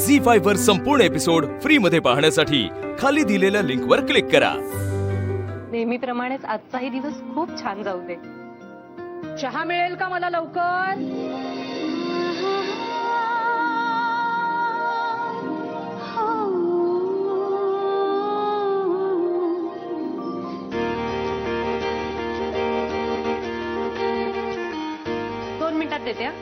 झी5 वर संपूर्ण episode free मध्ये पाहण्यासाठी खाली दिलेल्या लिंक वर क्लिक करा। नेहमीप्रमाणेच आजचाही दिवस खूप छान जाऊ दे। चहा मिळेल का मला लवकर? दोन मिनिटात देते हा।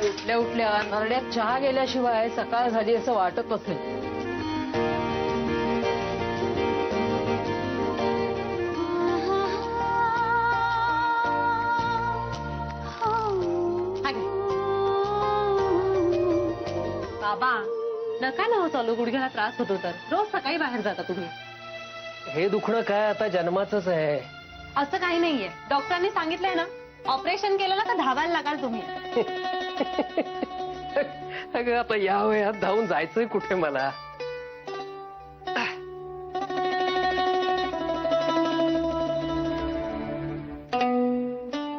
उठल्या उठल्या नरड्यात चहा गेल्याशिवाय सकाळ झाली असं वाटत असेल। बाबा नका ना हो चालू, गुडघ्याला त्रास होतो तर रोज सकाळी बाहेर जाता तुम्ही। हे दुखणं काय आता जन्माचंच आहे। असं काही नाहीये, डॉक्टरांनी सांगितलंय ना ऑपरेशन केलं ना तर धावायला लागाल तुम्ही। अगं आता या वयात धावून जायचंय कुठे मला?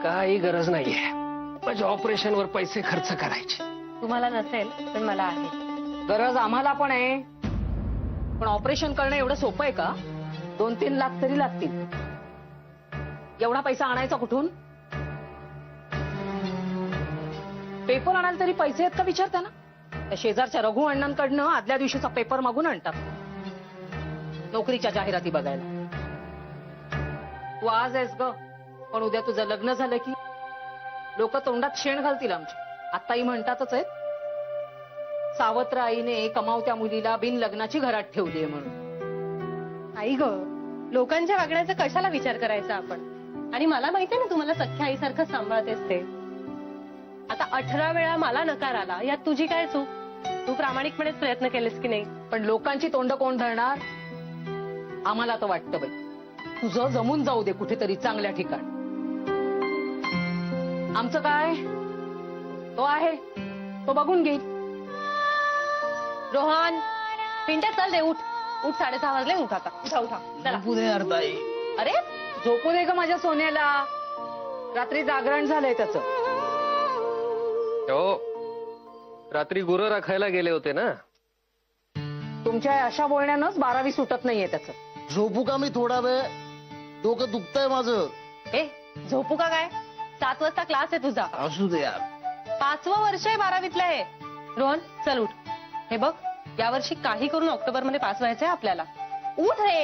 काही गरज नाहीये माझ्या ऑपरेशनवर पैसे खर्च करायचे। तुम्हाला नसेल पण मला आहे। गरज आम्हाला पण आहे, पण ऑपरेशन करणं एवढं सोपं आहे का? 2-3 लाख तरी लागतील। एवढा पैसा आणायचा कुठून? पेपर आणायला तरी पैसे आहेत का विचारता ना? त्या शेजारच्या रघु अण्णांकडनं आदल्या दिवशीचा पेपर मागून आणतात नोकरीच्या जाहिराती बघायला। तू आज आहेस ग, पण उद्या तुझं लग्न झालं की लोक तोंडात शेण घालतील आमच्या। आताही म्हणतातच आहेत, सावत्र आईने कमावत्या मुलीला बिन लग्नाची घरात ठेवलीये म्हणून। आई ग, लोकांच्या वागण्याचा कशाला विचार करायचा आपण? आणि मला माहितीये ना तुम्हाला सख्या आईसारखं सांभाळतेस ते। आता 18 वेळा मला नकार आला, यात तुझी काय चूक? तू प्रामाणिकपणेच प्रयत्न केलेस की नाही? पण लोकांची तोंड कोण धरणार? आम्हाला तर वाटतं बाई तुझं जमून जाऊ दे कुठेतरी चांगल्या ठिकाणी। आमचं काय, तो आहे तो बघून घेईल। रोहन, पिंट्या चल दे, उठ उठ, 6:30 वाजले, उठ आता, उठा उठा चला। पुढे अर्धाई अरे झोपू दे ग माझ्या सोन्याला, रात्री जागरण झालंय त्याचं। हो, रात्री गुरं राखायला गेले होते ना। तुमच्या अशा बोलण्यानंच 12वी सुटत नाहीये त्याचं। झोपू का मी थोडा वेळ? डोकं दुखतंय माझं। ए झोपू का काय? 7 वाजता क्लास आहे तुझा। असू दे यार। 5वं वर्ष आहे 12वीतलं आहे। रोहन चल उठ, हे बघ यावर्षी काही करून ऑक्टोबरमध्ये पास व्हायचंय आपल्याला। उठ रे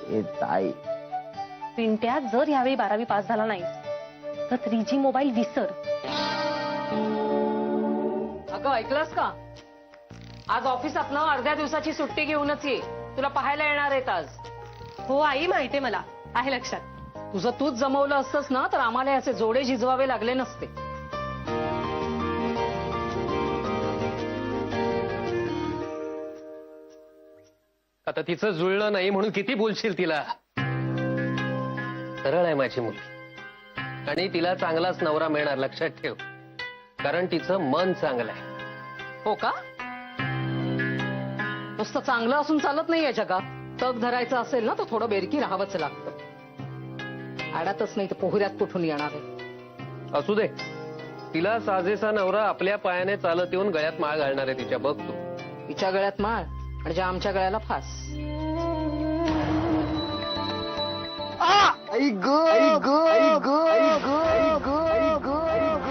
ए ताई, पिंट्या, जर यावेळी 12वी पास झाला नाही तर 3G मोबाईल विसर। अगं ऐकलंस का? आज ऑफिसात ना अर्ध्या दिवसाची सुट्टी घेऊनच ये, तुला पाहायला येणार आहेत आज। हो आई, माहितीये मला, आहे लक्षात। तुझं तूच जमवलं असतंस ना तर आम्हाला असे जोडे झिजवावे लागले नसते। आता तिचं जुळलं नाही म्हणून किती बोलशील तिला? सरळ आहे माझी मुलगी आणि तिला चांगलाच नवरा मिळणार, लक्षात ठेव, कारण तिचं मन चांगलं आहे। हो का? नुसतं चांगलं असून चालत नाही या जगात। तग धरायचं असेल ना तर थोडं बेरकी राहावंच लागतं। आडातच नाही तर पोहऱ्यात कुठून येणार आहे? असू दे, तिला साजेसा नवरा आपल्या पायाने चालत येऊन गळ्यात माळ घालणार आहे तिच्या, बघ तू। तिच्या गळ्यात माळ आणि ज्या आमच्या गळ्याला फास। आई ग, आई ग, आई ग, आई ग, आई ग, आई ग, आई ग।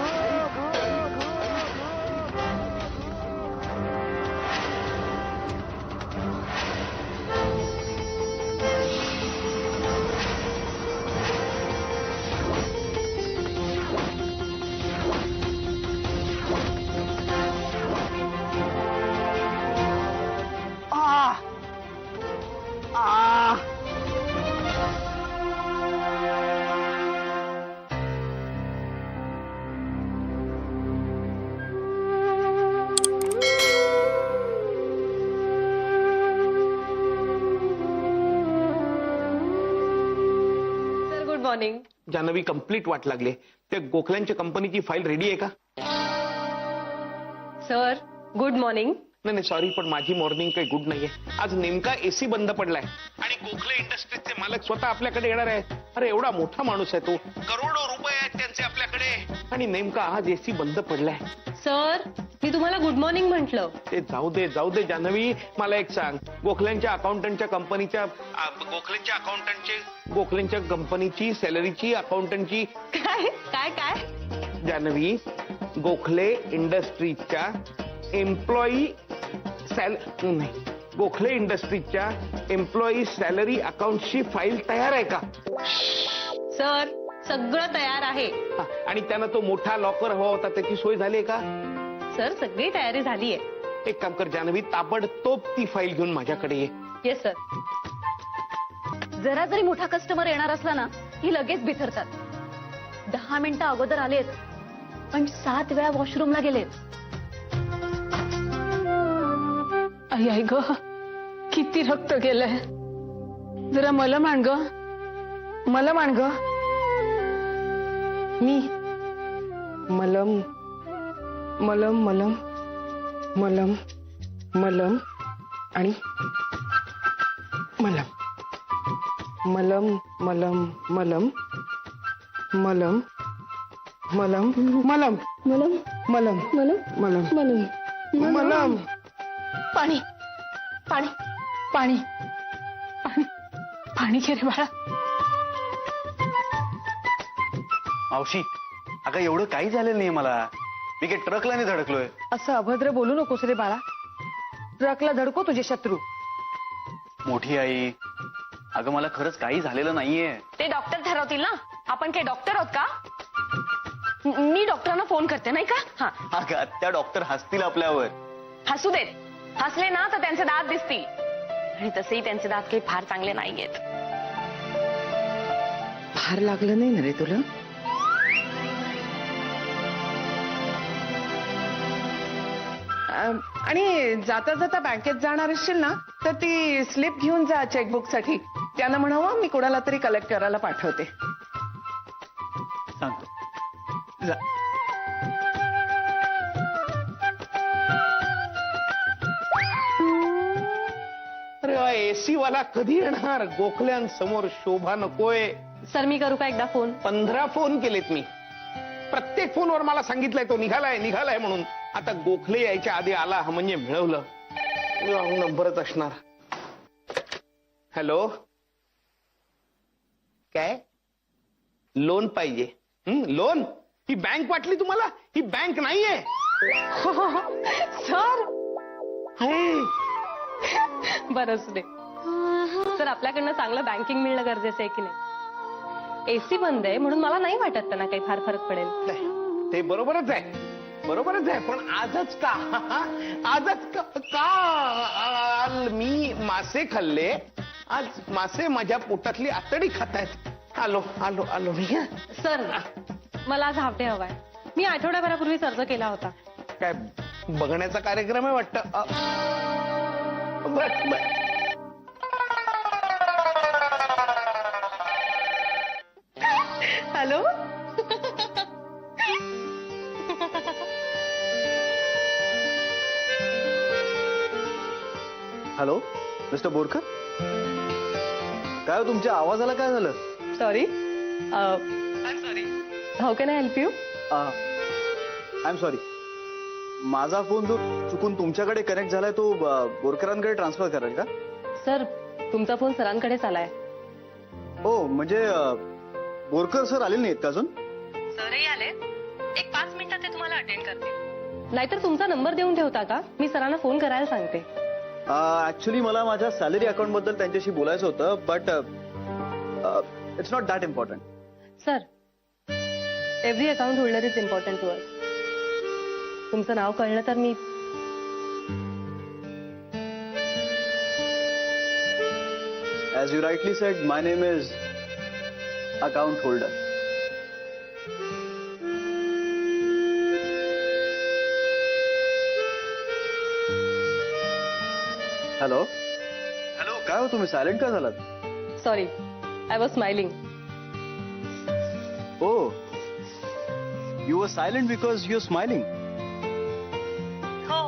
Good morning. जान्हवी, कंप्लीट वाट लागले। त्या गोखल्यांच्या कंपनीची फाईल रेडी आहे का? Sir good morning. नाही सॉरी, पण माझी मॉर्निंग काही गुड नाहीये। आज नेमका एसी बंद पडलाय आणि गोखले इंडस्ट्रीजचे मालक स्वतः आपल्याकडे येणार आहेत। अरे एवढा मोठा माणूस आहे तो, करोडो रुपये आहेत त्यांचे आपल्याकडे, आणि नेमका आज एसी बंद पडलाय. सर मी तुम्हाला गुड मॉर्निंग म्हटलं. ते जाऊ दे जान्हवी, मला एक सांग, गोखल्यांच्या अकाउंटंटच्या कंपनीची सॅलरीची अकाउंटंटची काय काय काय जान्हवी, गोखले इंडस्ट्रीजच्या गोखले इंडस्ट्रीजच्या एम्प्लॉई सॅलरी अकाउंटची फाईल तयार आहे का? सर सगळं तयार आहे. हा, आणि त्यानं तो मोठा लॉकर हवा होता, त्याची सोय झाली का? सर सगळी तयारी झाली आहे. एक काम कर जान्हवी, ताबडतोब ती फाईल घेऊन माझ्याकडे ये. Yes sir. जरा जरी मोठा कस्टमर येणार असला ना की लगेच बिथरतात. 10 मिनिटं अगोदर आलेत पण 7 वेळा वॉशरूमला गेलेत. आई आई ग, किती रक्त गेलंय. जरा मला मान ग, मला मान ग. मी मलम मलम मलम मलम मलम आणि मलम मलम मलम मलम मलम मलम मलम मलम मलम मलम मलम मलम मलम. पाणी पाणी पाणी पाणी घे रे बाळा. मावशी, अगं एवढं काही झालेलं नाही मला. मी काही ट्रकला नाही धडकलोय. असं अभद्र बोलू नकोस रे बाळा. ट्रकला धडको तुझे शत्रू. मोठी आई, अगं मला खरंच काही झालेलं नाहीये. ते डॉक्टर ठरवतील ना. आपण काही डॉक्टर आहोत का? मी डॉक्टरांना फोन करते नाही का? हा अगं त्या डॉक्टर हसतील आपल्यावर. हसू देत. हसले ना तर त्यांचे दात दिसतील. आणि तसेही त्यांचे दात काही फार चांगले नाहीयेत. फार लागलं नाही ना रे तुला? आणि जाता जाता बँकेत जाणार असशील ना तर ती स्लिप घेऊन जा चेकबुक साठी. त्यांना म्हणावं मी कोणाला तरी कलेक्ट करायला पाठवते. सांगतो. अरे एसी वाला कधी येणार? गोखल्यांसमोर शोभा नकोय. सर मी करू का एकदा फोन? 15 फोन केलेत मी. प्रत्येक फोनवर मला सांगितलंय तो निघालाय म्हणून. आता गोखले यायच्या आधी आला म्हणजे मिळवलं. नंबरच असणार. हॅलो, काय लोन पाहिजे? लोन? ही बँक वाटली तुम्हाला? ही बँक नाहीये सर. हे, बरं असू दे. सर आपल्याकडनं चांगलं बँकिंग मिळणं गरजेचं आहे की नाही? एसी बंद आहे म्हणून मला नाही वाटत त्यांना काही फार फरक पडेल. नाही, ते बरोबरच आहे पण आजच का काल मी मासे खाल्ले. आज मासे माझ्या पोटातली आतडी खातायत. आलो मी. सर मला आज हाफ डे हवाय. मी आठवड्याभरापूर्वीच अर्ज केला होता. काय बघण्याचा कार्यक्रम आहे वाटतं? बर. हॅलो. हॅलो मिस्टर बोरकर, काय हो तुमच्या आवाजाला काय झालं? Sorry. How can I help you? I am sorry. माझा फोन जो चुकून तुमच्याकडे कनेक्ट झालाय तो बोरकरांकडे ट्रान्सफर कराल का? सर तुमचा फोन सरांकडेच आलाय. हो म्हणजे बोरकर सर आले नाहीत का अजून? सरही आले. एक 5 मिनिटात ते तुम्हाला अटेंड करतील. नाहीतर तुमचा नंबर देऊन ठेवता का? मी सरांना फोन करायला सांगते. ऍक्च्युली मला माझ्या सॅलरी अकाउंट बद्दल त्यांच्याशी बोलायचं होतं but it's not that important. Sir every account holder is important to us. तुमचं नाव कळलं तर मी. As you rightly said, my name is account holder. Hello. काय हो तुम्ही सायलेंट का झालात? Sorry I was smiling. हो, you were silent because you are smiling. हो,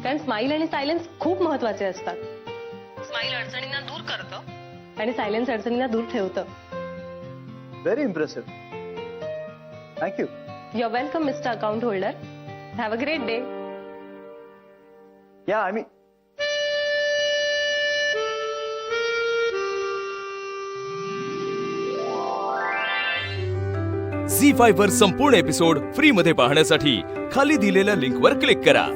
कारण स्माइल आणि सायलेन्स खूप महत्वाचे असतात. स्माइल अडचणींना दूर करतं आणि सायलेन्स अडचणींना दूर ठेवतं. Very impressive. Thank you. You're welcome, Mr. Account Holder. Have a great day. या आय मीन झी5 वर संपूर्ण एपिसोड फ्री मध्ये पाहण्यासाठी खाली दिलेल्या लिंकवर क्लिक करा.